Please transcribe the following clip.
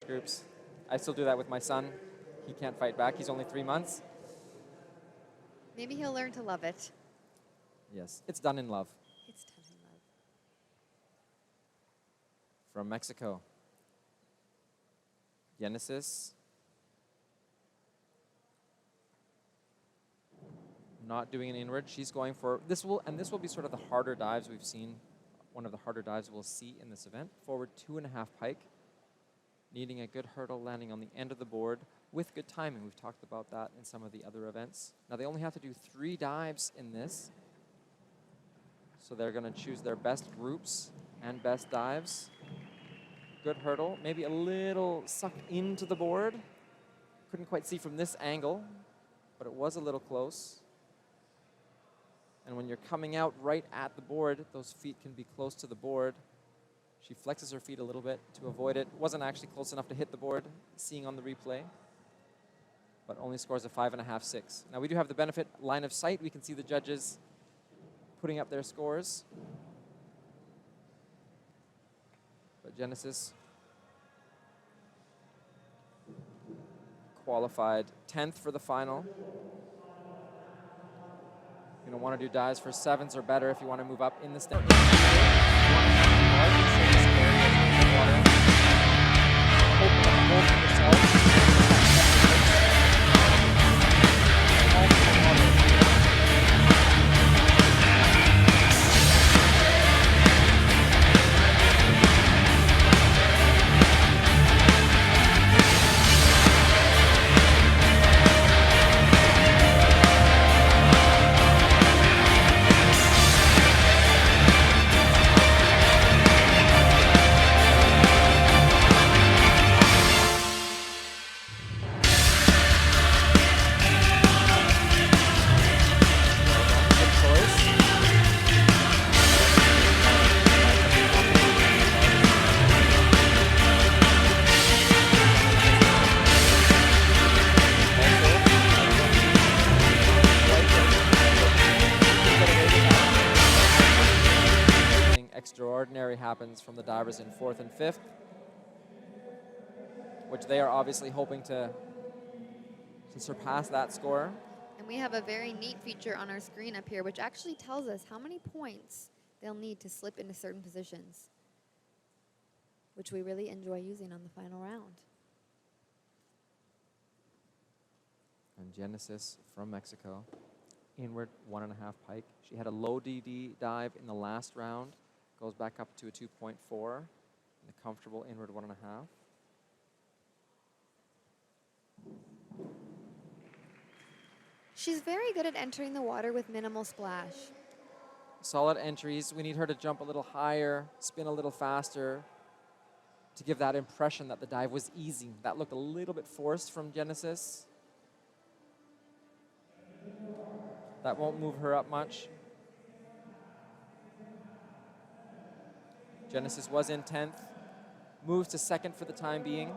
groups. I still do that with my son. He can't fight back. He's only 3 months. Maybe he'll learn to love it. Yes, it's done in love. It's done in love. From Mexico, Genesis. Not doing an inward. She's going for this will be sort of the harder dives we've seen. One of the harder dives we'll see in this event. Forward 2.5 pike. Needing a good hurdle, landing on the end of the board with good timing. We've talked about that in some of the other events. Now they only have to do 3 dives in this. So they're going to choose their best groups and best dives. Good hurdle, maybe a little sucked into the board. Couldn't quite see from this angle, but it was a little close. And when you're coming out right at the board, those feet can be close to the board. She flexes her feet a little bit to avoid it. Wasn't actually close enough to hit the board, seeing on the replay, but only scores a 5.5, 6. Now we do have the benefit line of sight. We can see the judges putting up their scores. But Genesis qualified 10th for the final. You're going to want to do dives for 7s or better if you want to move up in the standings. Extraordinary happens from the divers in 4th and 5th, which they are obviously hoping to surpass that score. And we have a very neat feature on our screen up here, which actually tells us how many points they'll need to slip into certain positions, which we really enjoy using on the final round. And Genesis from Mexico, inward 1.5 pike. She had a low DD dive in the last round. Goes back up to a 2.4, and a comfortable inward 1.5. She's very good at entering the water with minimal splash. Solid entries. We need her to jump a little higher, spin a little faster, to give that impression that the dive was easy. That looked a little bit forced from Genesis. That won't move her up much. Genesis was in 10th, moves to 2nd for the time being.